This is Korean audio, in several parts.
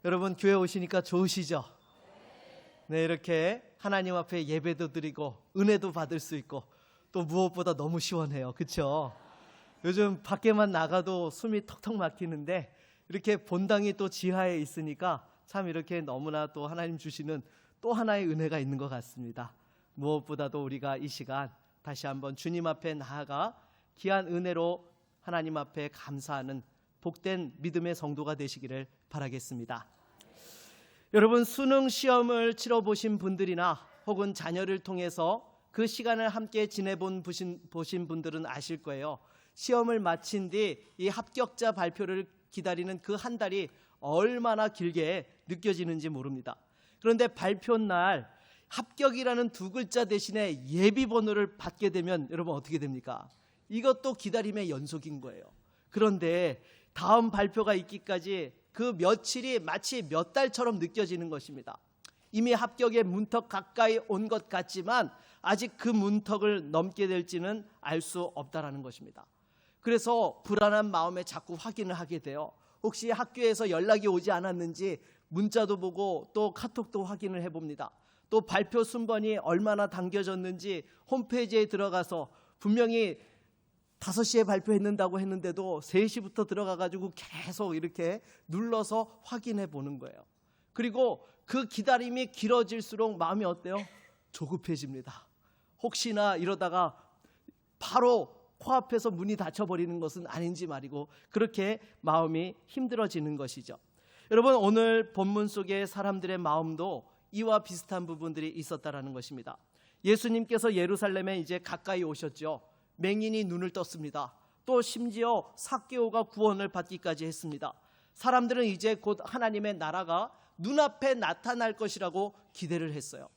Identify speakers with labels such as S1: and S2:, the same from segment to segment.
S1: 여러분 교회 오시니까 좋으시죠? 네, 이렇게 하나님 앞에 예배도 드리고 은혜도 받을 수 있고 또 무엇보다 너무 시원해요. 그렇죠? 요즘 밖에만 나가도 숨이 턱턱 막히는데 이렇게 본당이 또 지하에 있으니까 참 이렇게 너무나 또 하나님 주시는 또 하나의 은혜가 있는 것 같습니다. 무엇보다도 우리가 이 시간 다시 한번 주님 앞에 나아가 귀한 은혜로 하나님 앞에 감사하는 복된 믿음의 성도가 되시기를 바라겠습니다. 여러분, 수능 시험을 치러보신 분들이나 혹은 자녀를 통해서 그 시간을 함께 지내본 보신 분들은 아실 거예요. 시험을 마친 뒤 이 합격자 발표를 기다리는 그 한 달이 얼마나 길게 느껴지는지 모릅니다. 그런데 발표 날 합격이라는 두 글자 대신에 예비번호를 받게 되면 여러분 어떻게 됩니까? 이것도 기다림의 연속인 거예요. 그런데 다음 발표가 있기까지 그 며칠이 마치 몇 달처럼 느껴지는 것입니다. 이미 합격의 문턱 가까이 온 것 같지만 아직 그 문턱을 넘게 될지는 알 수 없다라는 것입니다. 그래서 불안한 마음에 자꾸 확인을 하게 돼요. 혹시 학교에서 연락이 오지 않았는지 문자도 보고 또 카톡도 확인을 해봅니다. 또 발표 순번이 얼마나 당겨졌는지 홈페이지에 들어가서 분명히 5시에 발표했는다고 했는데도 3시부터 들어가가지고 계속 이렇게 눌러서 확인해 보는 거예요. 그리고 그 기다림이 길어질수록 마음이 어때요? 조급해집니다. 혹시나 이러다가 바로 코앞에서 문이 닫혀버리는 것은 아닌지 말이고 그렇게 마음이 힘들어지는 것이죠. 여러분, 오늘 본문 속의 사람들의 마음도 이와 비슷한 부분들이 있었다라는 것입니다. 예수님께서 예루살렘에 이제 가까이 오셨죠. 맹인이 눈을 떴습니다. 또 심지어 삭개오가 구원을 받기까지 했습니다. 사람들은 이제 곧 하나님의 나라가 눈앞에 나타날 것이라고 기대를 했어요.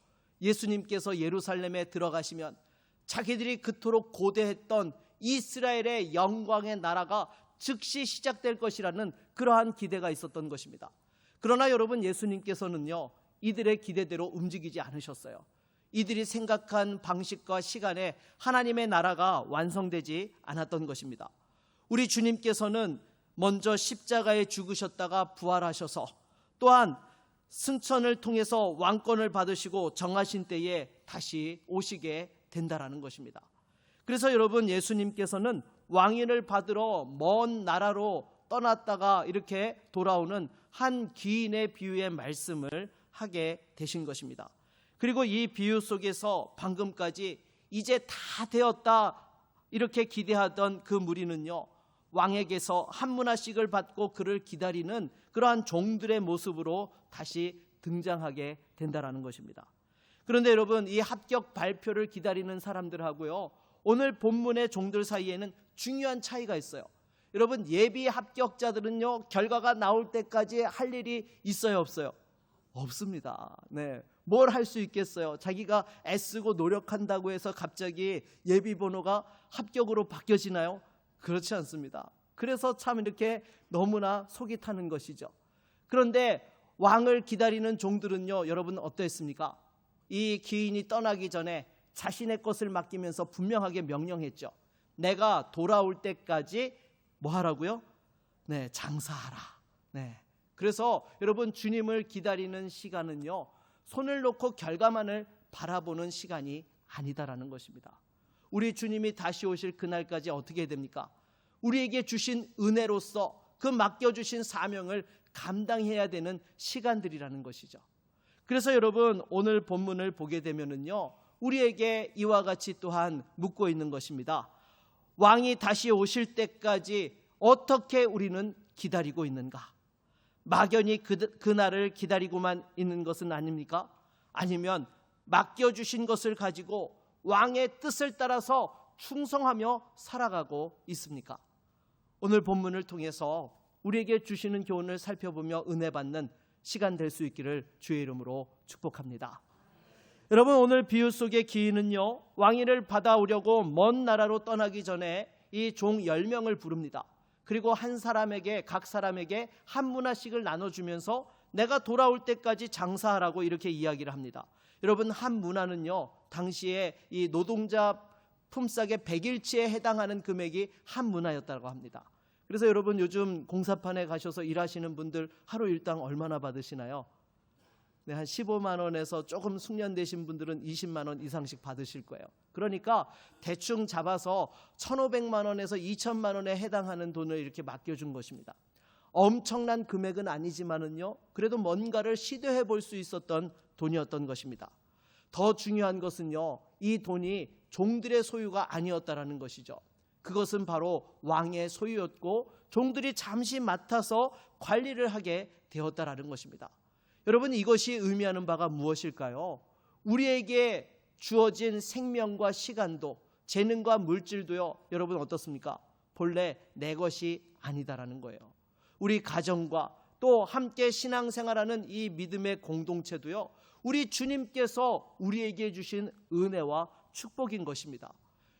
S1: 예수님께서 예루살렘에 들어가시면 자기들이 그토록 고대했던 이스라엘의 영광의 나라가 즉시 시작될 것이라는 그러한 기대가 있었던 것입니다. 그러나 여러분, 예수님께서는요, 이들의 기대대로 움직이지 않으셨어요. 이들이 생각한 방식과 시간에 하나님의 나라가 완성되지 않았던 것입니다. 우리 주님께서는 먼저 십자가에 죽으셨다가 부활하셔서 또한 승천을 통해서 왕권을 받으시고 정하신 때에 다시 오시게 된다라는 것입니다. 그래서 여러분, 예수님께서는 왕위를 받으러 먼 나라로 떠났다가 이렇게 돌아오는 한 귀인의 비유의 말씀을 하게 되신 것입니다. 그리고 이 비유 속에서 방금까지 이제 다 되었다 이렇게 기대하던 그 무리는요, 왕에게서 한 문화씩을 받고 그를 기다리는 그러한 종들의 모습으로 다시 등장하게 된다라는 것입니다. 그런데 여러분, 이 합격 발표를 기다리는 사람들하고요, 오늘 본문의 종들 사이에는 중요한 차이가 있어요. 여러분, 예비 합격자들은요, 결과가 나올 때까지 할 일이 있어요, 없어요? 없습니다. 네. 뭘 할 수 있겠어요? 자기가 애쓰고 노력한다고 해서 갑자기 예비 번호가 합격으로 바뀌어지나요? 그렇지 않습니다. 그래서 참 이렇게 너무나 속이 타는 것이죠. 그런데 왕을 기다리는 종들은요, 여러분 어떠했습니까? 이 귀인이 떠나기 전에 자신의 것을 맡기면서 분명하게 명령했죠. 내가 돌아올 때까지 뭐 하라고요? 네, 장사하라. 네. 그래서 여러분, 주님을 기다리는 시간은요, 손을 놓고 결과만을 바라보는 시간이 아니다라는 것입니다. 우리 주님이 다시 오실 그날까지 어떻게 됩니까? 우리에게 주신 은혜로서 그 맡겨주신 사명을 감당해야 되는 시간들이라는 것이죠. 그래서 여러분, 오늘 본문을 보게 되면은요, 우리에게 이와 같이 또한 묻고 있는 것입니다. 왕이 다시 오실 때까지 어떻게 우리는 기다리고 있는가? 막연히 그날을 기다리고만 있는 것은 아닙니까? 아니면 맡겨주신 것을 가지고 왕의 뜻을 따라서 충성하며 살아가고 있습니까? 오늘 본문을 통해서 우리에게 주시는 교훈을 살펴보며 은혜 받는 시간 될 수 있기를 주의 이름으로 축복합니다. 여러분, 오늘 비유 속의 귀인은요, 왕위를 받아오려고 먼 나라로 떠나기 전에 이 종 10명을 부릅니다. 그리고 한 사람에게, 각 사람에게 한 문화씩을 나눠주면서 내가 돌아올 때까지 장사하라고 이렇게 이야기를 합니다. 여러분, 한 문화는요, 당시에 이 노동자 품삯의 100일치에 해당하는 금액이 한 문화였다고 합니다. 그래서 여러분 요즘 공사판에 가셔서 일하시는 분들 하루 일당 얼마나 받으시나요? 네, 한 15만 원에서 조금 숙련되신 분들은 20만 원 이상씩 받으실 거예요. 그러니까 대충 잡아서 1,500만 원에서 2천만 원에 해당하는 돈을 이렇게 맡겨준 것입니다. 엄청난 금액은 아니지만은요, 그래도 뭔가를 시도해 볼 수 있었던 돈이었던 것입니다. 더 중요한 것은요, 이 돈이 종들의 소유가 아니었다라는 것이죠. 그것은 바로 왕의 소유였고 종들이 잠시 맡아서 관리를 하게 되었다라는 것입니다. 여러분, 이것이 의미하는 바가 무엇일까요? 우리에게 주어진 생명과 시간도, 재능과 물질도요, 여러분 어떻습니까? 본래 내 것이 아니다라는 거예요. 우리 가정과 또 함께 신앙생활하는 이 믿음의 공동체도요, 우리 주님께서 우리에게 주신 은혜와 축복인 것입니다.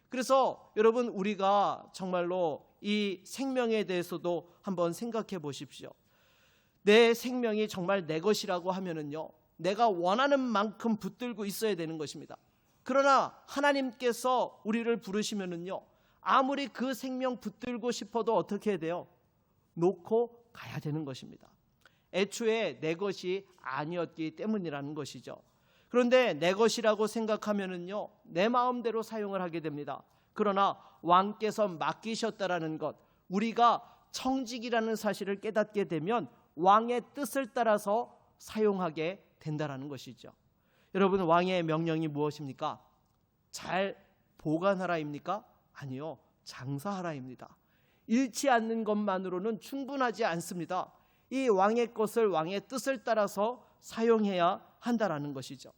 S1: 그래서 여러분, 우리가 정말로 이 생명에 대해서도 한번 생각해 보십시오. 내 생명이 정말 내 것이라고 하면은요, 내가 원하는 만큼 붙들고 있어야 되는 것입니다. 그러나 하나님께서 우리를 부르시면은요, 아무리 그 생명 붙들고 싶어도 어떻게 해야 돼요? 놓고 가야 되는 것입니다. 애초에 내 것이 아니었기 때문이라는 것이죠. 그런데 내 것이라고 생각하면은요, 내 마음대로 사용을 하게 됩니다. 그러나 왕께서 맡기셨다라는 것, 우리가 청직이라는 사실을 깨닫게 되면 왕의 뜻을 따라서 사용하게 된다라는 것이죠. 여러분, 왕의 명령이 무엇입니까? 잘 보관하라입니까? 아니요, 장사하라입니다. 잃지 않는 것만으로는 충분하지 않습니다. 이 왕의 것을 왕의 뜻을 따라서 사용해야 한다라는 것이죠.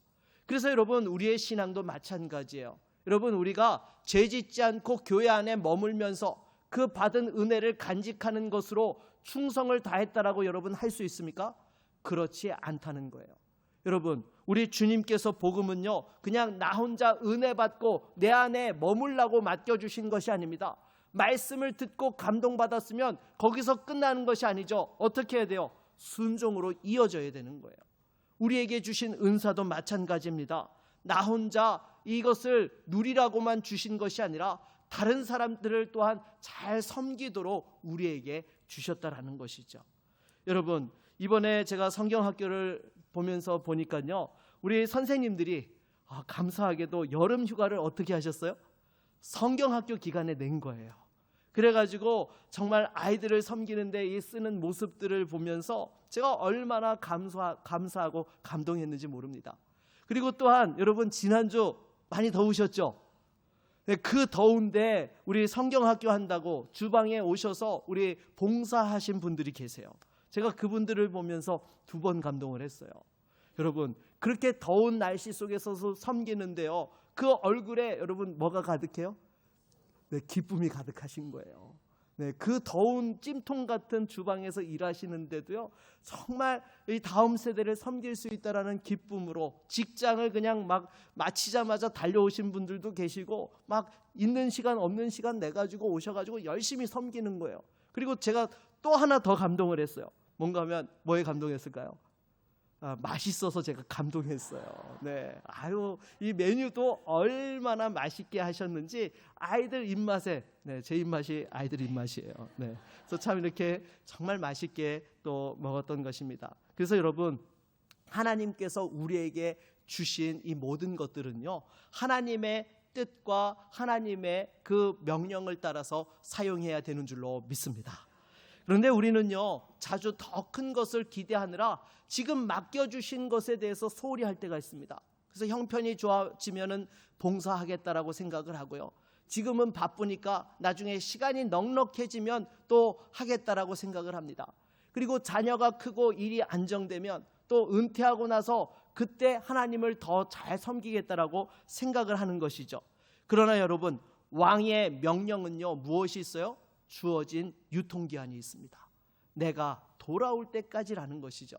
S1: 그래서 여러분, 우리의 신앙도 마찬가지예요. 여러분, 우리가 죄짓지 않고 교회 안에 머물면서 그 받은 은혜를 간직하는 것으로 충성을 다했다라고 여러분 할 수 있습니까? 그렇지 않다는 거예요. 여러분, 우리 주님께서 복음은요, 그냥 나 혼자 은혜 받고 내 안에 머물라고 맡겨주신 것이 아닙니다. 말씀을 듣고 감동받았으면 거기서 끝나는 것이 아니죠. 어떻게 해야 돼요? 순종으로 이어져야 되는 거예요. 우리에게 주신 은사도 마찬가지입니다. 나 혼자 이것을 누리라고만 주신 것이 아니라 다른 사람들을 또한 잘 섬기도록 우리에게 주셨다라는 것이죠. 여러분, 이번에 제가 성경학교를 보면서 보니까요, 우리 선생님들이 감사하게도 여름 휴가를 어떻게 하셨어요? 성경학교 기간에 낸 거예요. 그래가지고 정말 아이들을 섬기는데 이 쓰는 모습들을 보면서 제가 얼마나 감사하고 감동했는지 모릅니다. 그리고 또한 여러분, 지난주 많이 더우셨죠? 네, 그 더운데 우리 성경학교 한다고 주방에 오셔서 우리 봉사하신 분들이 계세요. 제가 그분들을 보면서 2번 감동을 했어요. 여러분, 그렇게 더운 날씨 속에서 섬기는데요, 그 얼굴에 여러분 뭐가 가득해요? 네, 기쁨이 가득하신 거예요. 네, 그 더운 찜통 같은 주방에서 일하시는데도요, 정말 이 다음 세대를 섬길 수 있다라는 기쁨으로 직장을 그냥 막 마치자마자 달려오신 분들도 계시고, 막 있는 시간 없는 시간 내가지고 오셔가지고 열심히 섬기는 거예요. 그리고 제가 또 하나 더 감동을 했어요. 뭔가 하면 뭐에 감동했을까요? 맛있어서 제가 감동했어요. 네, 이 메뉴도 얼마나 맛있게 하셨는지 아이들 입맛에, 네, 제 입맛이 아이들 입맛이에요. 네, 그래서 참 이렇게 정말 맛있게 또 먹었던 것입니다. 그래서 여러분, 하나님께서 우리에게 주신 이 모든 것들은요, 하나님의 뜻과 하나님의 그 명령을 따라서 사용해야 되는 줄로 믿습니다. 그런데 우리는요, 자주 더 큰 것을 기대하느라 지금 맡겨주신 것에 대해서 소홀히 할 때가 있습니다. 그래서 형편이 좋아지면은 봉사하겠다라고 생각을 하고요, 지금은 바쁘니까 나중에 시간이 넉넉해지면 또 하겠다라고 생각을 합니다. 그리고 자녀가 크고 일이 안정되면 또 은퇴하고 나서 그때 하나님을 더 잘 섬기겠다라고 생각을 하는 것이죠. 그러나 여러분, 왕의 명령은요, 무엇이 있어요? 주어진 유통기한이 있습니다. 내가 돌아올 때까지라는 것이죠.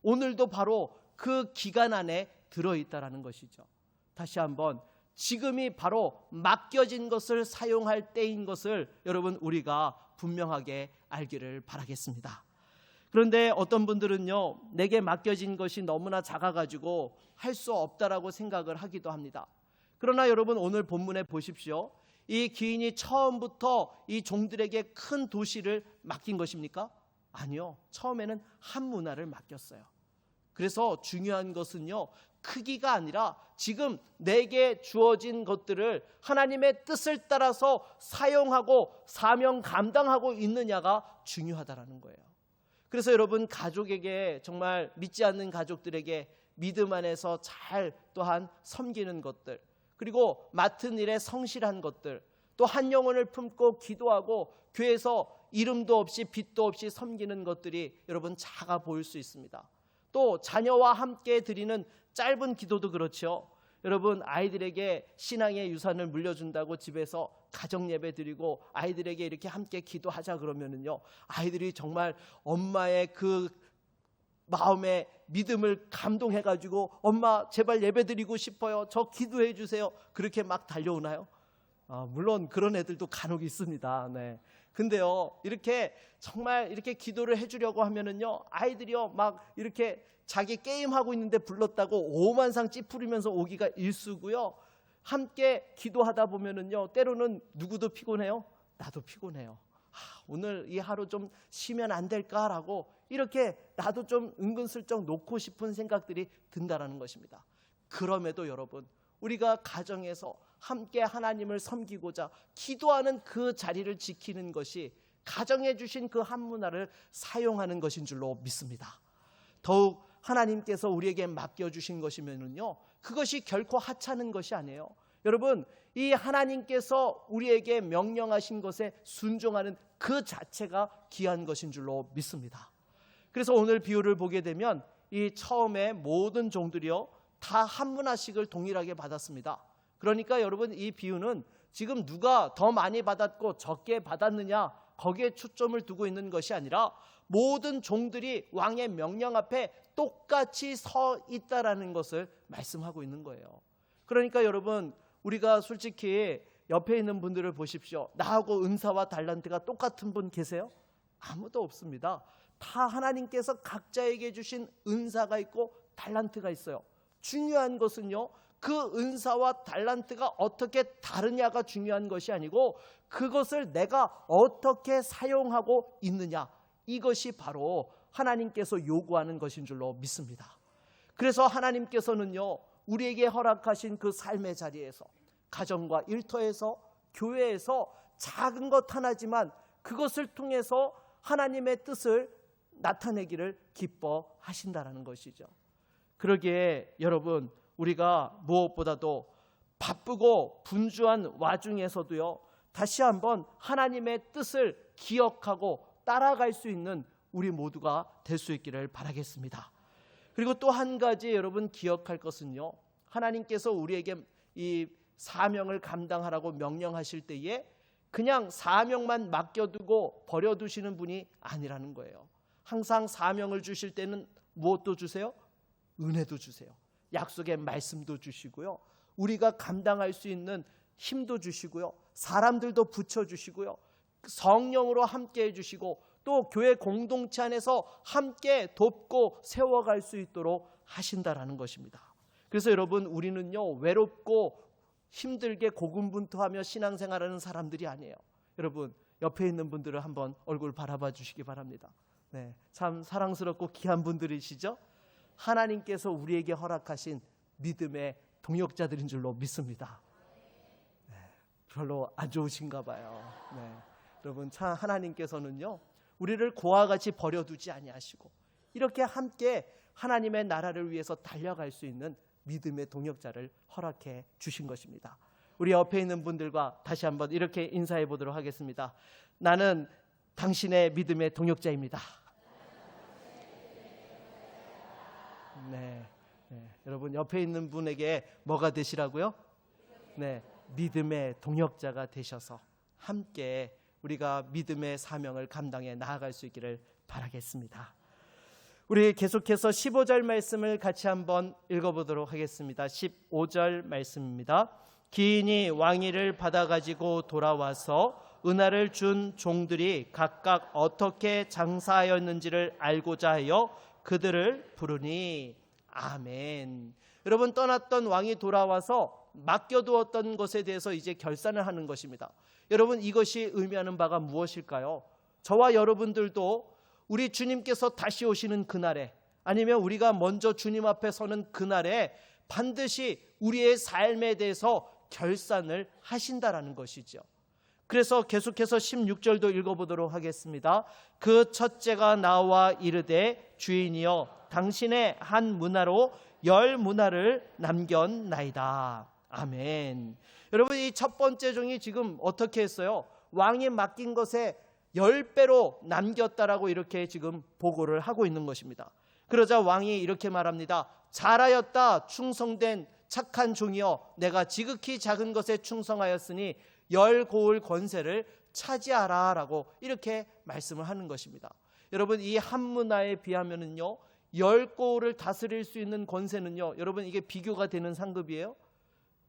S1: 오늘도 바로 그 기간 안에 들어있다라는 것이죠. 다시 한번, 지금이 바로 맡겨진 것을 사용할 때인 것을 여러분, 우리가 분명하게 알기를 바라겠습니다. 그런데 어떤 분들은요, 내게 맡겨진 것이 너무나 작아가지고 할 수 없다라고 생각을 하기도 합니다. 그러나 여러분, 오늘 본문에 보십시오. 이 귀인이 처음부터 이 종들에게 큰 도시를 맡긴 것입니까? 아니요. 처음에는 한 문화를 맡겼어요. 그래서 중요한 것은요, 크기가 아니라 지금 내게 주어진 것들을 하나님의 뜻을 따라서 사용하고 사명 감당하고 있느냐가 중요하다라는 거예요. 그래서 여러분, 가족에게, 정말 믿지 않는 가족들에게 믿음 안에서 잘 또한 섬기는 것들, 그리고 맡은 일에 성실한 것들, 또 한 영혼을 품고 기도하고 교회에서 이름도 없이 빛도 없이 섬기는 것들이 여러분 작아 보일 수 있습니다. 또 자녀와 함께 드리는 짧은 기도도 그렇죠. 여러분, 아이들에게 신앙의 유산을 물려준다고 집에서 가정 예배 드리고 아이들에게 이렇게 함께 기도하자 그러면은요, 아이들이 정말 엄마의 그 마음의 믿음을 감동해가지고 엄마 제발 예배 드리고 싶어요, 저 기도해 주세요, 그렇게 막 달려오나요? 물론 그런 애들도 간혹 있습니다. 네. 근데요, 이렇게 정말 이렇게 기도를 해주려고 하면은요, 아이들이요 막 이렇게 자기 게임하고 있는데 불렀다고 오만상 찌푸리면서 오기가 일쑤고요, 함께 기도하다 보면은요, 때로는 누구도 피곤해요? 나도 피곤해요. 오늘 이 하루 좀 쉬면 안 될까라고 이렇게 나도 좀 은근슬쩍 놓고 싶은 생각들이 든다라는 것입니다. 그럼에도 여러분, 우리가 가정에서 함께 하나님을 섬기고자 기도하는 그 자리를 지키는 것이 가정에 주신 그 한 문화를 사용하는 것인 줄로 믿습니다. 더욱 하나님께서 우리에게 맡겨주신 것이면요, 그것이 결코 하찮은 것이 아니에요. 여러분, 이 하나님께서 우리에게 명령하신 것에 순종하는 그 자체가 귀한 것인 줄로 믿습니다. 그래서 오늘 비유를 보게 되면 이 처음에 모든 종들이요 다 한 문화씩을 동일하게 받았습니다. 그러니까 여러분, 이 비유는 지금 누가 더 많이 받았고 적게 받았느냐 거기에 초점을 두고 있는 것이 아니라 모든 종들이 왕의 명령 앞에 똑같이 서 있다라는 것을 말씀하고 있는 거예요. 그러니까 여러분, 우리가 솔직히 옆에 있는 분들을 보십시오. 나하고 은사와 달란트가 똑같은 분 계세요? 아무도 없습니다. 다 하나님께서 각자에게 주신 은사가 있고 달란트가 있어요. 중요한 것은요, 그 은사와 달란트가 어떻게 다르냐가 중요한 것이 아니고 그것을 내가 어떻게 사용하고 있느냐, 이것이 바로 하나님께서 요구하는 것인 줄로 믿습니다. 그래서 하나님께서는요, 우리에게 허락하신 그 삶의 자리에서, 가정과 일터에서, 교회에서 작은 것 하나지만 그것을 통해서 하나님의 뜻을 나타내기를 기뻐하신다라는 것이죠. 그러기에 여러분, 우리가 무엇보다도 바쁘고 분주한 와중에서도요, 다시 한번 하나님의 뜻을 기억하고 따라갈 수 있는 우리 모두가 될 수 있기를 바라겠습니다. 그리고 또 한 가지 여러분 기억할 것은요, 하나님께서 우리에게 이 사명을 감당하라고 명령하실 때에 그냥 사명만 맡겨두고 버려두시는 분이 아니라는 거예요. 항상 사명을 주실 때는 무엇도 주세요? 은혜도 주세요. 약속의 말씀도 주시고요, 우리가 감당할 수 있는 힘도 주시고요, 사람들도 붙여주시고요, 성령으로 함께 해주시고 또 교회 공동체 안에서 함께 돕고 세워갈 수 있도록 하신다라는 것입니다. 그래서 여러분, 우리는요 외롭고 힘들게 고군분투하며 신앙생활하는 사람들이 아니에요. 여러분, 옆에 있는 분들을 한번 얼굴 바라봐 주시기 바랍니다. 네, 참 사랑스럽고 귀한 분들이시죠? 하나님께서 우리에게 허락하신 믿음의 동역자들인 줄로 믿습니다. 네, 별로 안 좋으신가 봐요. 네, 여러분, 참 하나님께서는요 우리를 고와 같이 버려두지 아니하시고 이렇게 함께 하나님의 나라를 위해서 달려갈 수 있는 믿음의 동역자를 허락해 주신 것입니다. 우리 옆에 있는 분들과 다시 한번 이렇게 인사해 보도록 하겠습니다. 나는 당신의 믿음의 동역자입니다. 네, 여러분, 옆에 있는 분에게 뭐가 되시라고요? 네, 믿음의 동역자가 되셔서 함께 우리가 믿음의 사명을 감당해 나아갈 수 있기를 바라겠습니다. 우리 계속해서 15절 말씀을 같이 한번 읽어보도록 하겠습니다. 15절 말씀입니다. 기인이 왕위를 받아가지고 돌아와서 은하를 준 종들이 각각 어떻게 장사하였는지를 알고자 하여 그들을 부르니. 아멘. 여러분, 떠났던 왕이 돌아와서 맡겨두었던 것에 대해서 이제 결산을 하는 것입니다. 여러분, 이것이 의미하는 바가 무엇일까요? 저와 여러분들도 우리 주님께서 다시 오시는 그날에, 아니면 우리가 먼저 주님 앞에 서는 그날에 반드시 우리의 삶에 대해서 결산을 하신다라는 것이죠. 그래서 계속해서 16절도 읽어보도록 하겠습니다. 그 첫째가 나와 이르되 주인이여 당신의 한 문화로 10문화를 남겼나이다. 아멘. 여러분, 이 첫 번째 종이 지금 어떻게 했어요? 왕이 맡긴 것에 10배로 남겼다라고 이렇게 지금 보고를 하고 있는 것입니다. 그러자 왕이 이렇게 말합니다. 잘하였다 충성된 착한 종이여, 내가 지극히 작은 것에 충성하였으니 10고을 권세를 차지하라 라고 이렇게 말씀을 하는 것입니다. 여러분, 이 한 문화에 비하면은요 10고을을 다스릴 수 있는 권세는요, 여러분 이게 비교가 되는 상급이에요?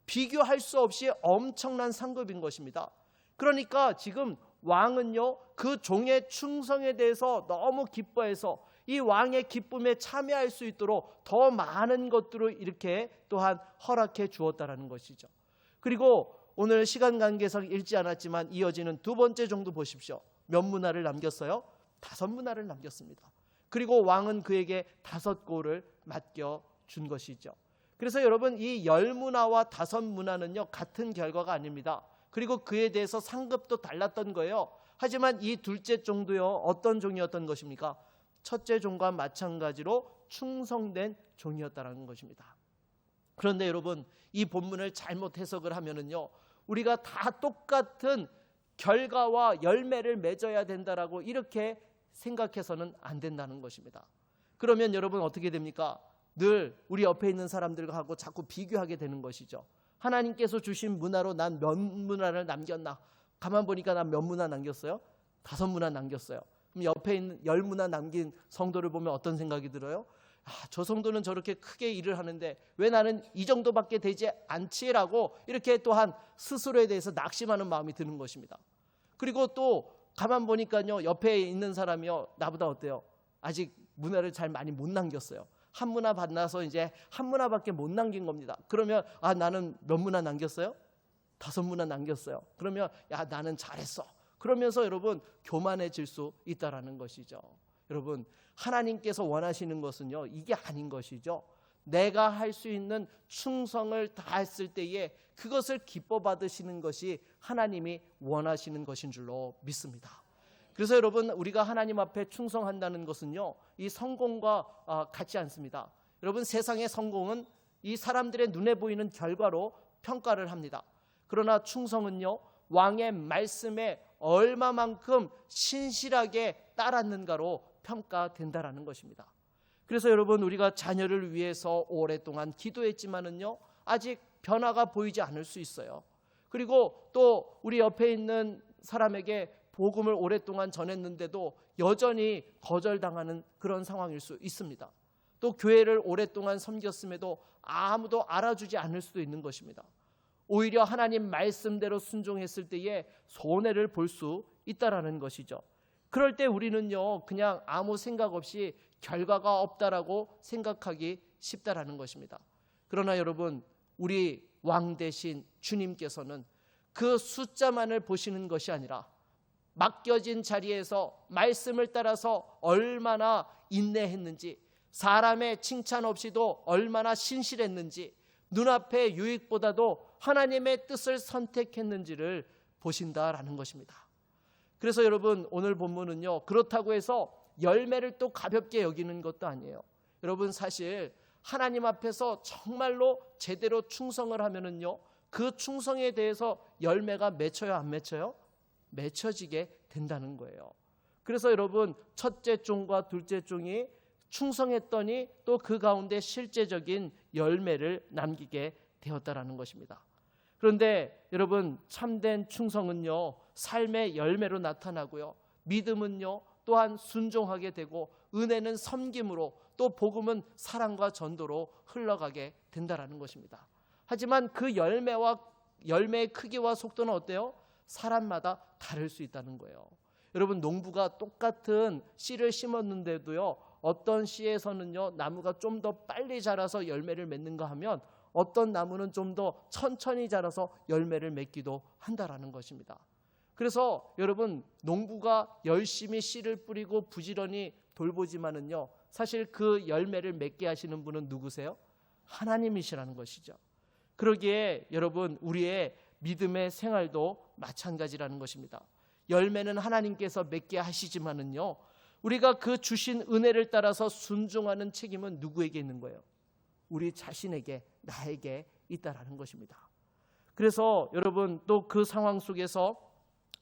S1: 비교할 수 없이 엄청난 상급인 것입니다. 그러니까 지금 왕은요 그 종의 충성에 대해서 너무 기뻐해서 이 왕의 기쁨에 참여할 수 있도록 더 많은 것들을 이렇게 또한 허락해 주었다라는 것이죠. 그리고 오늘 시간 관계상 읽지 않았지만 이어지는 두 번째 종도 보십시오. 몇 문화를 남겼어요? 5문화를 남겼습니다. 그리고 왕은 그에게 5고를 맡겨준 것이죠. 그래서 여러분, 이 10문화와 5문화는요 같은 결과가 아닙니다. 그리고 그에 대해서 상급도 달랐던 거예요. 하지만 이 둘째 종도요 어떤 종이었던 것입니까? 첫째 종과 마찬가지로 충성된 종이었다는 것입니다. 그런데 여러분, 이 본문을 잘못 해석을 하면은요 우리가 다 똑같은 결과와 열매를 맺어야 된다라고 이렇게 생각해서는 안 된다는 것입니다. 그러면 여러분 어떻게 됩니까? 늘 우리 옆에 있는 사람들하고 자꾸 비교하게 되는 것이죠. 하나님께서 주신 문화로 난 몇 문화를 남겼나? 가만 보니까 난 몇 문화 남겼어요? 5문화 남겼어요. 그럼 옆에 있는 10문화 남긴 성도를 보면 어떤 생각이 들어요? 저 성도는 저렇게 크게 일을 하는데 왜 나는 이 정도밖에 되지 않지라고 이렇게 또한 스스로에 대해서 낙심하는 마음이 드는 것입니다. 그리고 또 가만 보니까요 옆에 있는 사람이요 나보다 어때요? 아직 문화를 잘 많이 못 남겼어요. 한 문화 받나서 이제 한 문화밖에 못 남긴 겁니다. 그러면 나는 몇 문화 남겼어요? 5문화 남겼어요. 그러면 나는 잘했어. 그러면서 여러분 교만해질 수 있다라는 것이죠. 여러분, 하나님께서 원하시는 것은요 이게 아닌 것이죠. 내가 할 수 있는 충성을 다했을 때에 그것을 기뻐 받으시는 것이 하나님이 원하시는 것인 줄로 믿습니다. 그래서 여러분, 우리가 하나님 앞에 충성한다는 것은요 이 성공과 같지 않습니다. 여러분, 세상의 성공은 이 사람들의 눈에 보이는 결과로 평가를 합니다. 그러나 충성은요 왕의 말씀에 얼마만큼 신실하게 따랐는가로 평가된다라는 것입니다. 그래서 여러분, 우리가 자녀를 위해서 오랫동안 기도했지만은요 아직 변화가 보이지 않을 수 있어요. 그리고 또 우리 옆에 있는 사람에게 복음을 오랫동안 전했는데도 여전히 거절당하는 그런 상황일 수 있습니다. 또 교회를 오랫동안 섬겼음에도 아무도 알아주지 않을 수도 있는 것입니다. 오히려 하나님 말씀대로 순종했을 때에 손해를 볼 수 있다라는 것이죠. 그럴 때 우리는요 그냥 아무 생각 없이 결과가 없다라고 생각하기 쉽다라는 것입니다. 그러나 여러분, 우리 왕 대신 주님께서는 그 숫자만을 보시는 것이 아니라 맡겨진 자리에서 말씀을 따라서 얼마나 인내했는지, 사람의 칭찬 없이도 얼마나 신실했는지, 눈앞의 유익보다도 하나님의 뜻을 선택했는지를 보신다라는 것입니다. 그래서 여러분, 오늘 본문은요 그렇다고 해서 열매를 또 가볍게 여기는 것도 아니에요. 여러분, 사실 하나님 앞에서 정말로 제대로 충성을 하면은요 그 충성에 대해서 열매가 맺혀요, 안 맺혀요? 맺혀지게 된다는 거예요. 그래서 여러분, 첫째 종과 둘째 종이 충성했더니 또 그 가운데 실제적인 열매를 남기게 되었다라는 것입니다. 그런데 여러분, 참된 충성은요 삶의 열매로 나타나고요, 믿음은요 또한 순종하게 되고, 은혜는 섬김으로, 또 복음은 사랑과 전도로 흘러가게 된다라는 것입니다. 하지만 그 열매의 크기와 속도는 어때요? 사람마다 다를 수 있다는 거예요. 여러분, 농부가 똑같은 씨를 심었는데도요 어떤 씨에서는요 나무가 좀 더 빨리 자라서 열매를 맺는가 하면 어떤 나무는 좀 더 천천히 자라서 열매를 맺기도 한다라는 것입니다. 그래서 여러분, 농부가 열심히 씨를 뿌리고 부지런히 돌보지만은요, 사실 그 열매를 맺게 하시는 분은 누구세요? 하나님이시라는 것이죠. 그러기에 여러분, 우리의 믿음의 생활도 마찬가지라는 것입니다. 열매는 하나님께서 맺게 하시지만은요, 우리가 그 주신 은혜를 따라서 순종하는 책임은 누구에게 있는 거예요? 우리 자신에게, 나에게 있다라는 것입니다. 그래서 여러분, 또 그 상황 속에서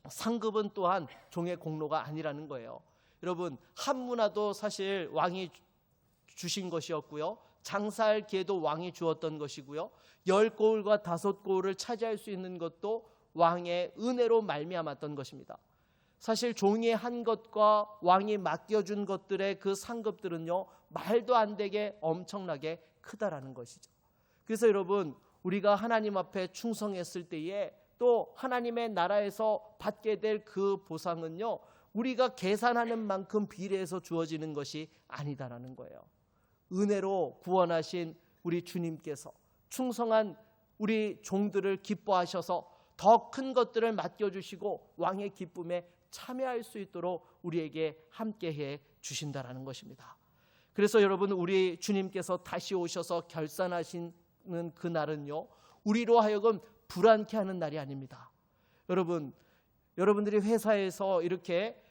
S1: 상급은 또한 종의 공로가 아니라는 거예요. 여러분, 한 문화도 사실 왕이 주신 것이었고요, 장사할 기회도 왕이 주었던 것이고요, 10고을과 5고을을 차지할 수 있는 것도 왕의 은혜로 말미암았던 것입니다. 사실 종이 한 것과 왕이 맡겨준 것들의 그 상급들은요, 말도 안 되게 엄청나게 크다라는 것이죠. 그래서 여러분, 우리가 하나님 앞에 충성했을 때에 또 하나님의 나라에서 받게 될 그 보상은요, 우리가 계산하는 만큼 비례해서 주어지는 것이 아니다라는 거예요. 은혜로 구원하신 우리 주님께서 충성한 우리 종들을 기뻐하셔서 더 큰 것들을 맡겨주시고 왕의 기쁨에 참여할 수 있도록 우리에게 함께해 주신다라는 것입니다. 그래서 여러분, 우리 주님께서 다시 오셔서 결산하시는 그 날은요, 우리로 하여금 불안케 하는 날이 아닙니다. 여러분들이 회사에서 이렇게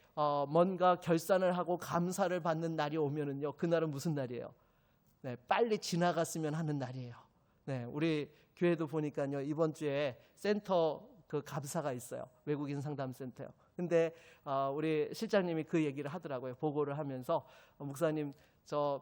S1: 뭔가 결산을 하고 감사를 받는 날이 오면은요, 그날은 무슨 날이에요? 네, 빨리 지나갔으면 하는 날이에요. 네, 우리 교회도 보니까요, 이번 주에 센터 그 감사가 있어요. 외국인 상담 센터요. 근데 우리 실장님이 그 얘기를 하더라고요. 보고를 하면서, 목사님, 저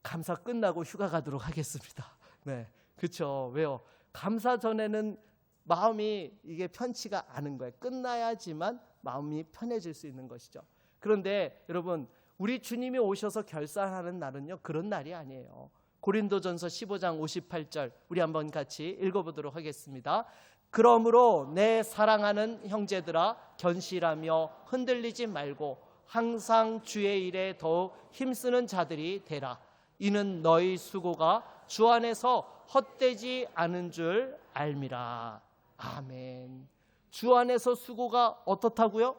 S1: 감사 끝나고 휴가 가도록 하겠습니다. 네, 그렇죠. 왜요? 감사 전에는 마음이 이게 편치가 않은 거예요. 끝나야지만 마음이 편해질 수 있는 것이죠. 그런데 여러분, 우리 주님이 오셔서 결산하는 날은요, 그런 날이 아니에요. 고린도전서 15장 58절 우리 한번 같이 읽어보도록 하겠습니다. 그러므로 내 사랑하는 형제들아, 견실하며 흔들리지 말고 항상 주의 일에 더욱 힘쓰는 자들이 되라. 이는 너희 수고가 주 안에서 헛되지 않은 줄 알미라. 아멘. 주 안에서 수고가 어떻다고요?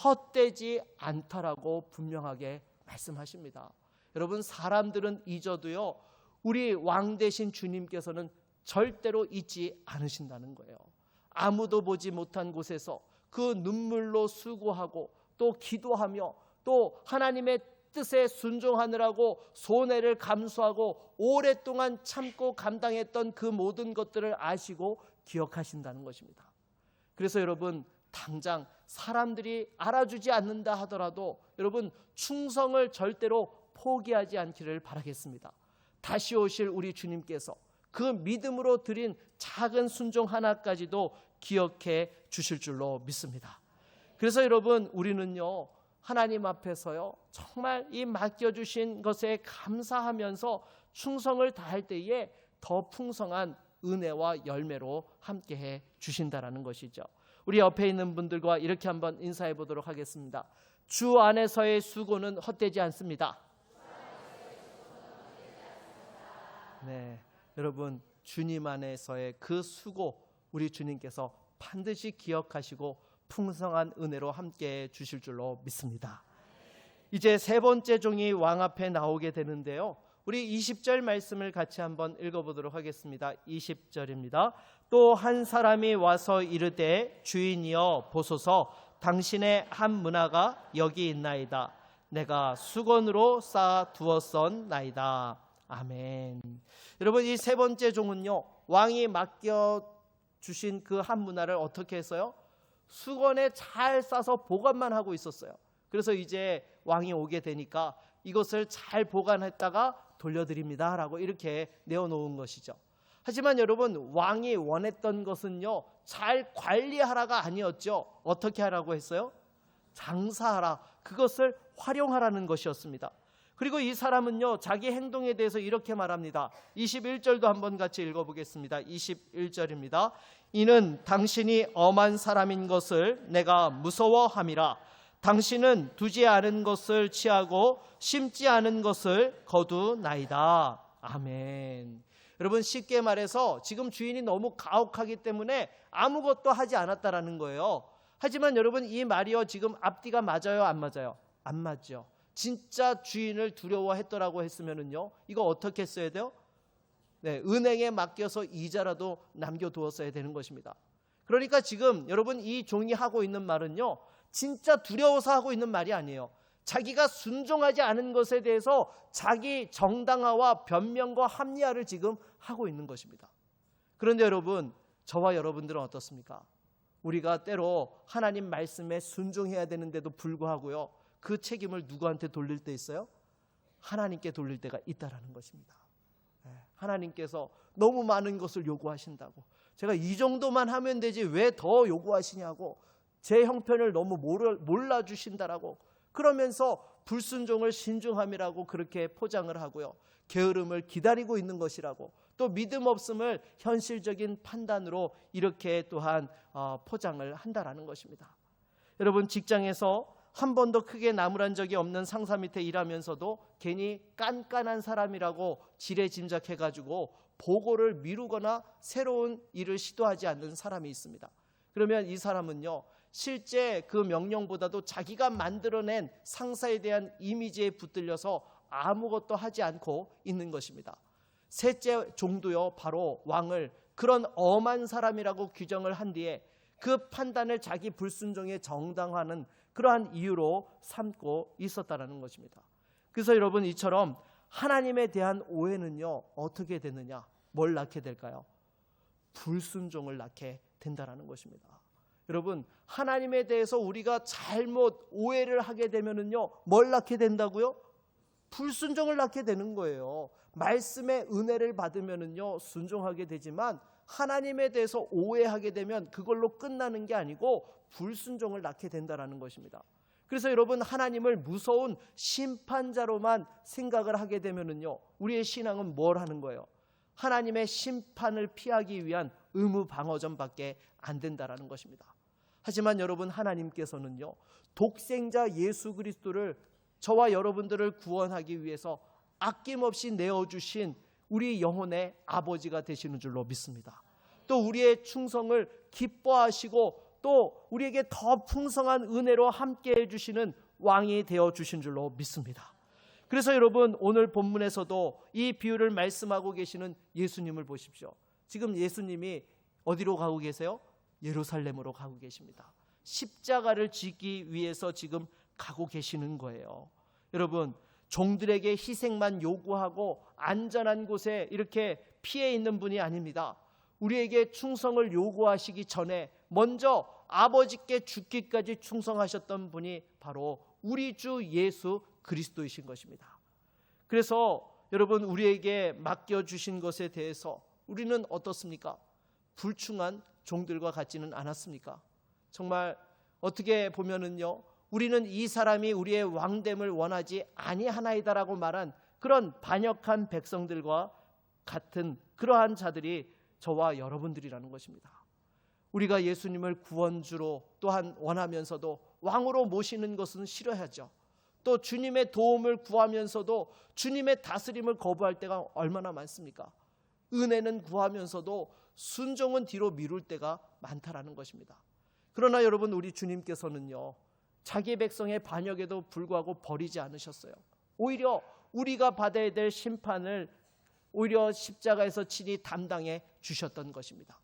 S1: 헛되지 않다라고 분명하게 말씀하십니다. 여러분, 사람들은 잊어도요, 우리 왕 되신 주님께서는 절대로 잊지 않으신다는 거예요. 아무도 보지 못한 곳에서 그 눈물로 수고하고 또 기도하며 또 하나님의 뜻에 순종하느라고 손해를 감수하고 오랫동안 참고 감당했던 그 모든 것들을 아시고 기억하신다는 것입니다. 그래서 여러분, 당장 사람들이 알아주지 않는다 하더라도 여러분, 충성을 절대로 포기하지 않기를 바라겠습니다. 다시 오실 우리 주님께서 그 믿음으로 드린 작은 순종 하나까지도 기억해 주실 줄로 믿습니다. 그래서 여러분, 우리는요, 하나님 앞에서요, 정말 이 맡겨주신 것에 감사하면서 충성을 다할 때에 더 풍성한 은혜와 열매로 함께해 주신다라는 것이죠. 우리 옆에 있는 분들과 이렇게 한번 인사해 보도록 하겠습니다. 주 안에서의 수고는 헛되지 않습니다. 네, 여러분, 주님 안에서의 그 수고 우리 주님께서 반드시 기억하시고 풍성한 은혜로 함께해 주실 줄로 믿습니다. 이제 세 번째 종이 왕 앞에 나오게 되는데요, 우리 20절 말씀을 같이 한번 읽어보도록 하겠습니다. 20절입니다. 또 한 사람이 와서 이르되 주인이여 보소서, 당신의 한 문화가 여기 있나이다. 내가 수건으로 쌓아 두었었나이다. 아멘. 여러분, 이 세 번째 종은요, 왕이 맡겨주신 그 한 문화를 어떻게 했어요? 수건에 잘 싸서 보관만 하고 있었어요. 그래서 이제 왕이 오게 되니까 이것을 잘 보관했다가 돌려드립니다 라고 이렇게 내어놓은 것이죠. 하지만 여러분, 왕이 원했던 것은요, 잘 관리하라가 아니었죠. 어떻게 하라고 했어요? 장사하라, 그것을 활용하라는 것이었습니다. 그리고 이 사람은요, 자기 행동에 대해서 이렇게 말합니다. 21절도 한번 같이 읽어보겠습니다. 21절입니다. 이는 당신이 엄한 사람인 것을 내가 무서워함이라. 당신은 두지 않은 것을 취하고 심지 않은 것을 거두나이다. 아멘. 여러분, 쉽게 말해서 지금 주인이 너무 가혹하기 때문에 아무것도 하지 않았다라는 거예요. 하지만 여러분, 이 말이요, 지금 앞뒤가 맞아요, 안 맞아요? 안 맞죠. 진짜 주인을 두려워했더라고 했으면은요, 이거 어떻게 써야 돼요? 네, 은행에 맡겨서 이자라도 남겨두었어야 되는 것입니다. 그러니까 지금 여러분, 이 종이 하고 있는 말은요, 진짜 두려워서 하고 있는 말이 아니에요. 자기가 순종하지 않은 것에 대해서 자기 정당화와 변명과 합리화를 지금 하고 있는 것입니다. 그런데 여러분, 저와 여러분들은 어떻습니까? 우리가 때로 하나님 말씀에 순종해야 되는데도 불구하고요, 그 책임을 누구한테 돌릴 때 있어요? 하나님께 돌릴 때가 있다라는 것입니다. 하나님께서 너무 많은 것을 요구하신다고, 제가 이 정도만 하면 되지 왜 더 요구하시냐고, 제 형편을 너무 몰라주신다라고, 그러면서 불순종을 신중함이라고 그렇게 포장을 하고요, 게으름을 기다리고 있는 것이라고, 또 믿음 없음을 현실적인 판단으로 이렇게 또한 포장을 한다라는 것입니다. 여러분, 직장에서 한 번도 크게 나무란 적이 없는 상사 밑에 일하면서도 괜히 깐깐한 사람이라고 지레짐작해가지고 보고를 미루거나 새로운 일을 시도하지 않는 사람이 있습니다. 그러면 이 사람은요, 실제 그 명령보다도 자기가 만들어낸 상사에 대한 이미지에 붙들려서 아무것도 하지 않고 있는 것입니다. 셋째 종도요, 바로 왕을 그런 엄한 사람이라고 규정을 한 뒤에 그 판단을 자기 불순종에 정당화하는 그러한 이유로 삼고 있었다는 것입니다. 그래서 여러분, 이처럼 하나님에 대한 오해는요, 어떻게 되느냐, 뭘 낳게 될까요? 불순종을 낳게 된다는 것입니다. 여러분, 하나님에 대해서 우리가 잘못 오해를 하게 되면은요, 뭘 낳게 된다고요? 불순종을 낳게 되는 거예요. 말씀의 은혜를 받으면은요, 순종하게 되지만 하나님에 대해서 오해하게 되면 그걸로 끝나는 게 아니고 불순종을 낳게 된다라는 것입니다. 그래서 여러분, 하나님을 무서운 심판자로만 생각을 하게 되면은요, 우리의 신앙은 뭘 하는 거예요? 하나님의 심판을 피하기 위한 의무 방어전밖에 안 된다라는 것입니다. 하지만 여러분, 하나님께서는요, 독생자 예수 그리스도를 저와 여러분들을 구원하기 위해서 아낌없이 내어주신 우리 영혼의 아버지가 되시는 줄로 믿습니다. 또 우리의 충성을 기뻐하시고 또 우리에게 더 풍성한 은혜로 함께 해주시는 왕이 되어주신 줄로 믿습니다. 그래서 여러분, 오늘 본문에서도 이 비유를 말씀하고 계시는 예수님을 보십시오. 지금 예수님이 어디로 가고 계세요? 예루살렘으로 가고 계십니다. 십자가를 지기 위해서 지금 가고 계시는 거예요. 여러분, 종들에게 희생만 요구하고 안전한 곳에 이렇게 피해 있는 분이 아닙니다. 우리에게 충성을 요구하시기 전에 먼저 아버지께 죽기까지 충성하셨던 분이 바로 우리 주 예수 그리스도이신 것입니다. 그래서 여러분, 우리에게 맡겨주신 것에 대해서 우리는 어떻습니까? 불충한 종들과 같지는 않았습니까? 정말 어떻게 보면은요, 우리는 이 사람이 우리의 왕됨을 원하지 아니하나이다라고 말한 그런 반역한 백성들과 같은 그러한 자들이 저와 여러분들이라는 것입니다. 우리가 예수님을 구원주로 또한 원하면서도 왕으로 모시는 것은 싫어하죠. 또 주님의 도움을 구하면서도 주님의 다스림을 거부할 때가 얼마나 많습니까? 은혜는 구하면서도 순종은 뒤로 미룰 때가 많다라는 것입니다. 그러나 여러분, 우리 주님께서는요, 자기 백성의 반역에도 불구하고 버리지 않으셨어요. 오히려 우리가 받아야 될 심판을 오히려 십자가에서 친히 담당해 주셨던 것입니다.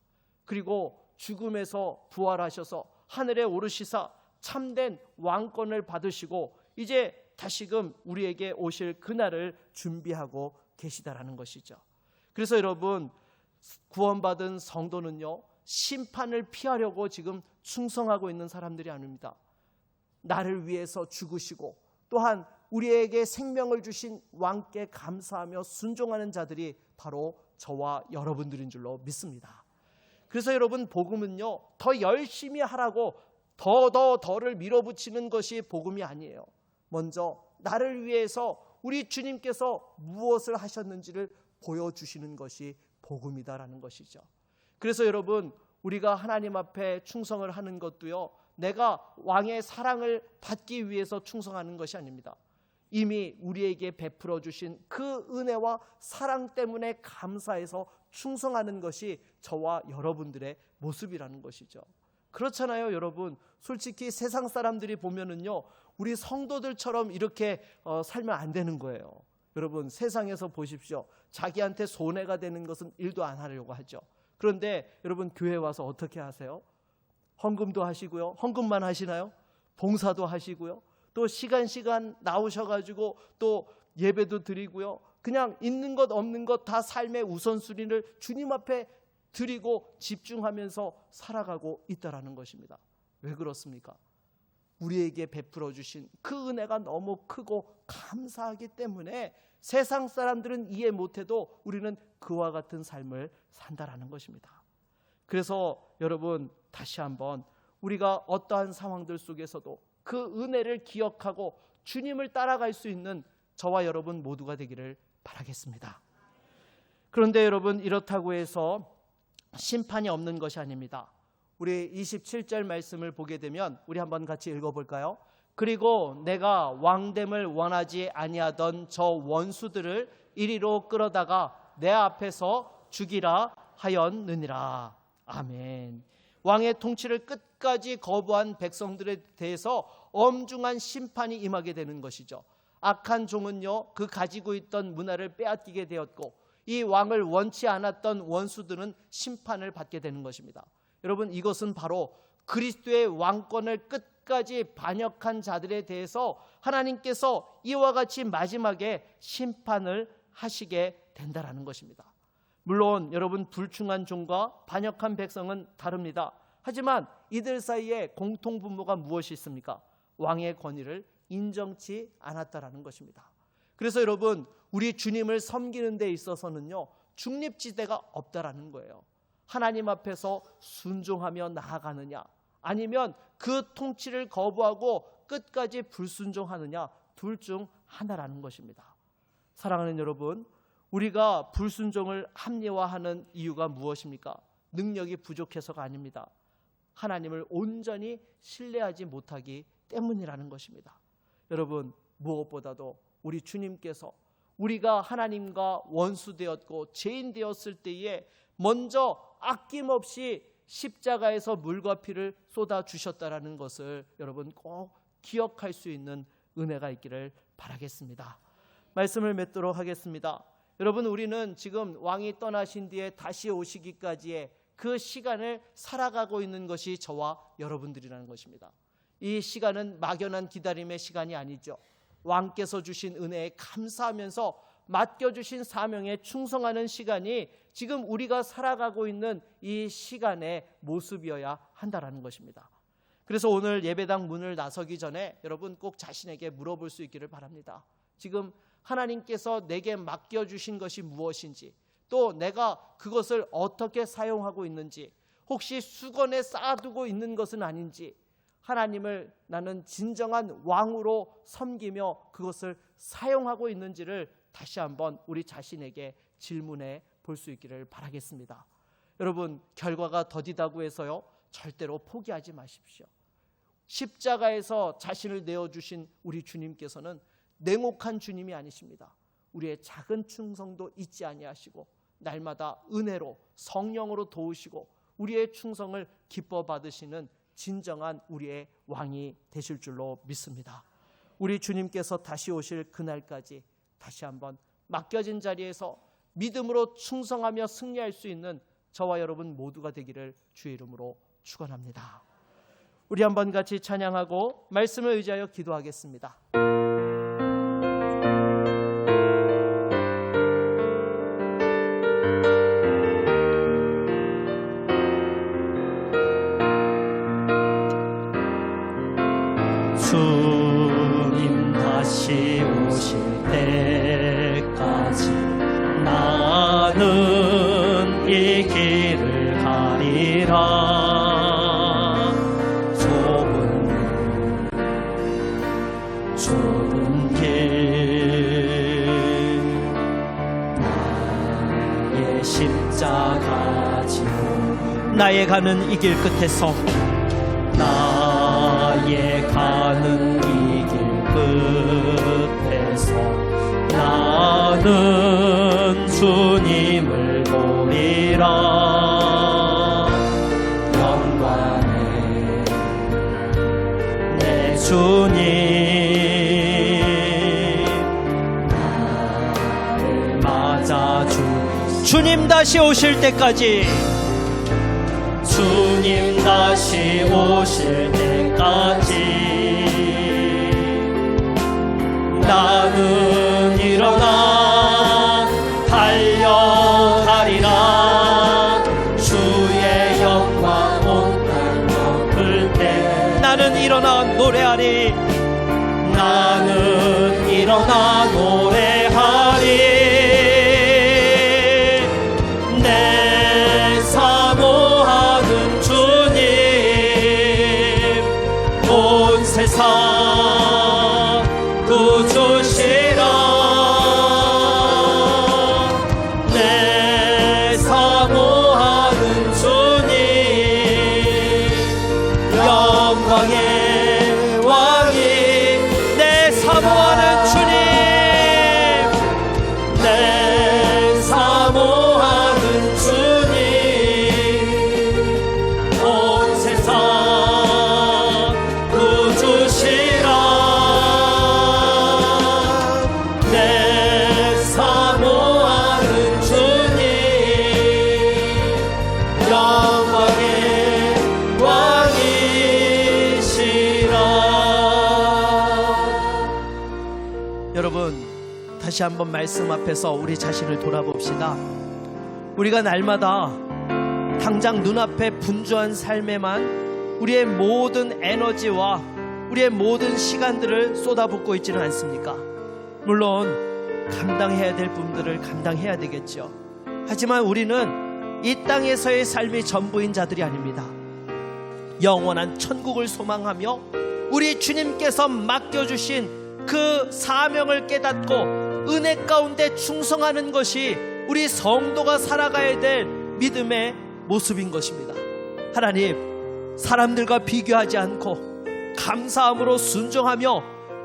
S1: 그리고 죽음에서 부활하셔서 하늘에 오르시사 참된 왕권을 받으시고 이제 다시금 우리에게 오실 그날을 준비하고 계시다라는 것이죠. 그래서 여러분, 구원받은 성도는요, 심판을 피하려고 지금 충성하고 있는 사람들이 아닙니다. 나를 위해서 죽으시고 또한 우리에게 생명을 주신 왕께 감사하며 순종하는 자들이 바로 저와 여러분들인 줄로 믿습니다. 그래서 여러분, 복음은요, 더 열심히 하라고 더를 밀어붙이는 것이 복음이 아니에요. 먼저 나를 위해서 우리 주님께서 무엇을 하셨는지를 보여주시는 것이 복음이다라는 것이죠. 그래서 여러분, 우리가 하나님 앞에 충성을 하는 것도요, 내가 왕의 사랑을 받기 위해서 충성하는 것이 아닙니다. 이미 우리에게 베풀어 주신 그 은혜와 사랑 때문에 감사해서 충성하는 것이 저와 여러분들의 모습이라는 것이죠. 그렇잖아요, 여러분. 솔직히 세상 사람들이 보면은요, 우리 성도들처럼 이렇게 살면 안 되는 거예요. 여러분, 세상에서 보십시오. 자기한테 손해가 되는 것은 일도 안 하려고 하죠. 그런데 여러분, 교회 와서 어떻게 하세요? 헌금도 하시고요. 헌금만 하시나요? 봉사도 하시고요. 또 시간 나오셔가지고 또 예배도 드리고요. 그냥 있는 것 없는 것 다 삶의 우선순위를 주님 앞에 드리고 집중하면서 살아가고 있다라는 것입니다. 왜 그렇습니까? 우리에게 베풀어 주신 그 은혜가 너무 크고 감사하기 때문에 세상 사람들은 이해 못해도 우리는 그와 같은 삶을 산다라는 것입니다. 그래서 여러분, 다시 한번 우리가 어떠한 상황들 속에서도 그 은혜를 기억하고 주님을 따라갈 수 있는 저와 여러분 모두가 되기를 바라겠습니다. 그런데 여러분, 이렇다고 해서 심판이 없는 것이 아닙니다. 우리 27절 말씀을 보게 되면 우리 한번 같이 읽어볼까요? 그리고 내가 왕됨을 원하지 아니하던 저 원수들을 이리로 끌어다가 내 앞에서 죽이라 하였느니라. 아멘. 왕의 통치를 끝까지 거부한 백성들에 대해서 엄중한 심판이 임하게 되는 것이죠. 악한 종은요, 그 가지고 있던 문화를 빼앗기게 되었고, 이 왕을 원치 않았던 원수들은 심판을 받게 되는 것입니다. 여러분, 이것은 바로 그리스도의 왕권을 끝까지 반역한 자들에 대해서 하나님께서 이와 같이 마지막에 심판을 하시게 된다라는 것입니다. 물론 여러분, 불충한 종과 반역한 백성은 다릅니다. 하지만 이들 사이에 공통분모가 무엇이 있습니까? 왕의 권위를 인정치 않았다라는 것입니다. 그래서 여러분, 우리 주님을 섬기는 데 있어서는요, 중립지대가 없다라는 거예요. 하나님 앞에서 순종하며 나아가느냐, 아니면 그 통치를 거부하고 끝까지 불순종하느냐, 둘 중 하나라는 것입니다. 사랑하는 여러분, 우리가 불순종을 합리화하는 이유가 무엇입니까? 능력이 부족해서가 아닙니다. 하나님을 온전히 신뢰하지 못하기 때문이라는 것입니다. 여러분, 무엇보다도 우리 주님께서 우리가 하나님과 원수되었고 죄인 되었을 때에 먼저 아낌없이 십자가에서 물과 피를 쏟아주셨다라는 것을 여러분 꼭 기억할 수 있는 은혜가 있기를 바라겠습니다. 말씀을 맺도록 하겠습니다. 여러분, 우리는 지금 왕이 떠나신 뒤에 다시 오시기까지의 그 시간을 살아가고 있는 것이 저와 여러분들이라는 것입니다. 이 시간은 막연한 기다림의 시간이 아니죠. 왕께서 주신 은혜에 감사하면서 맡겨주신 사명에 충성하는 시간이 지금 우리가 살아가고 있는 이 시간의 모습이어야 한다라는 것입니다. 그래서 오늘 예배당 문을 나서기 전에 여러분 꼭 자신에게 물어볼 수 있기를 바랍니다. 지금 하나님께서 내게 맡겨주신 것이 무엇인지, 또 내가 그것을 어떻게 사용하고 있는지, 혹시 수건에 쌓아두고 있는 것은 아닌지, 하나님을 나는 진정한 왕으로 섬기며 그것을 사용하고 있는지를 다시 한번 우리 자신에게 질문해 볼 수 있기를 바라겠습니다. 여러분, 결과가 더디다고 해서요, 절대로 포기하지 마십시오. 십자가에서 자신을 내어주신 우리 주님께서는 냉혹한 주님이 아니십니다. 우리의 작은 충성도 잊지 아니하시고 날마다 은혜로 성령으로 도우시고 우리의 충성을 기뻐 받으시는 진정한 우리의 왕이 되실 줄로 믿습니다. 우리 주님께서 다시 오실 그날까지 다시 한번 맡겨진 자리에서 믿음으로 충성하며 승리할 수 있는 저와 여러분 모두가 되기를 주의 이름으로 축원합니다. 우리 한번 같이 찬양하고 말씀을 의지하여 기도하겠습니다.
S2: 주님 다시 오실 때까지 나는 이 길을 가리라. 좁은 길 나의 십자가 지고 나의 가는 이 길 끝에서 나의 가는 이 길 끝에 나는 주님을 보리라. 영광의 내 주님 나를 맞아주. 주님 다시 오실 때까지, 주님 다시 오실 때까지 나는 일어나 달려가리라. 주의 영광 온 땅 덮을 때 나는 일어나 노래하리. 나는 일어나 노래하리. 내 사모하는 주님 온 세상 구주시라. 내 사모하는 주님 영광의 왕이. 내 사모하는 주님, 내 사모하는 주님 온 세상 구주시라. 내 사모하는 주님 영광의 왕이시라. 여러분, 다시 한번 말씀 앞에서 우리 자신을 돌아봅시다. 우리가 날마다 당장 눈앞에 분주한 삶에만 우리의 모든 에너지와 우리의 모든 시간들을 쏟아붓고 있지는 않습니까? 물론 감당해야 될 분들을 감당해야 되겠죠. 하지만 우리는 이 땅에서의 삶이 전부인 자들이 아닙니다. 영원한 천국을 소망하며 우리 주님께서 맡겨주신 그 사명을 깨닫고 은혜 가운데 충성하는 것이 우리 성도가 살아가야 될 믿음의 모습인 것입니다. 하나님, 사람들과 비교하지 않고 감사함으로 순종하며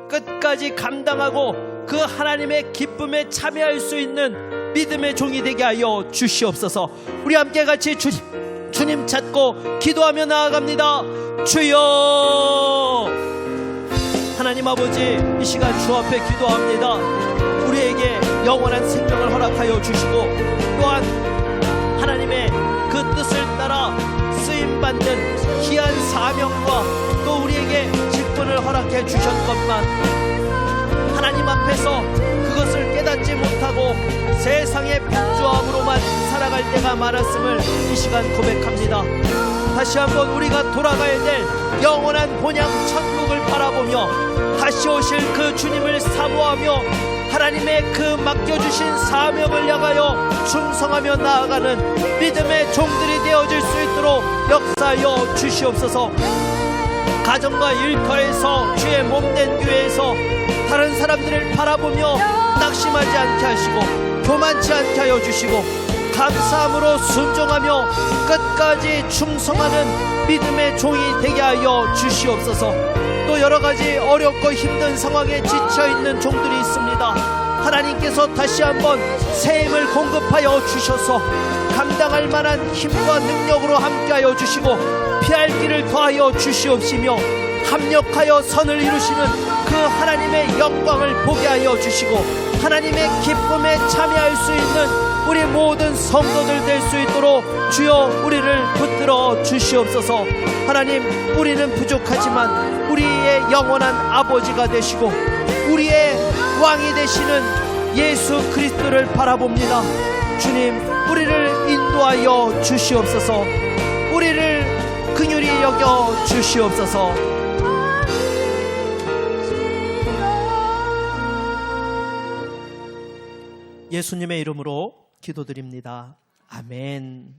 S2: 끝까지 감당하고 그 하나님의 기쁨에 참여할 수 있는 믿음의 종이 되게 하여 주시옵소서. 우리 함께 같이 주님 찾고 기도하며 나아갑니다. 주여, 하나님 아버지, 이 시간 주 앞에 기도합니다. 우리에게 영원한 생명을 허락하여 주시고 또한 하나님의 그 뜻을 따라 쓰임받는 귀한 사명과 또 우리에게 직분을 허락해 주셨건만 하나님 앞에서 그것을 깨닫지 못하고 세상의 분주함으로만 살아갈 때가 많았음을 이 시간 고백합니다. 다시 한번 우리가 돌아가야 될 영원한 본향 천국을 바라보며 다시 오실 그 주님을 사모하며 하나님의 그 맡겨주신 사명을 향하여 충성하며 나아가는 믿음의 종들이 되어질 수 있도록 역사하여 주시옵소서. 가정과 일터에서 주의 몸된 교회에서 다른 사람들을 바라보며 낙심하지 않게 하시고 교만치 않게 하여 주시고 감사함으로 순종하며 끝까지 충성하는 믿음의 종이 되게 하여 주시옵소서. 또 여러가지 어렵고 힘든 상황에 지쳐있는 종들이 있습니다. 하나님께서 다시 한번 새 힘을 공급하여 주셔서 감당할 만한 힘과 능력으로 함께하여 주시고 피할 길을 더하여 주시옵시며 합력하여 선을 이루시는 그 하나님의 영광을 보게 하여 주시고 하나님의 기쁨에 참여할 수 있는 우리 모든 성도들 될 수 있도록 주여 우리를 붙들어 주시옵소서. 하나님, 우리는 부족하지만 우리의 영원한 아버지가 되시고 우리의 왕이 되시는 예수 그리스도를 바라봅니다. 주님, 우리를 인도하여 주시옵소서. 우리를 긍휼히 여겨 주시옵소서. 예수님의 이름으로 기도드립니다. 아멘.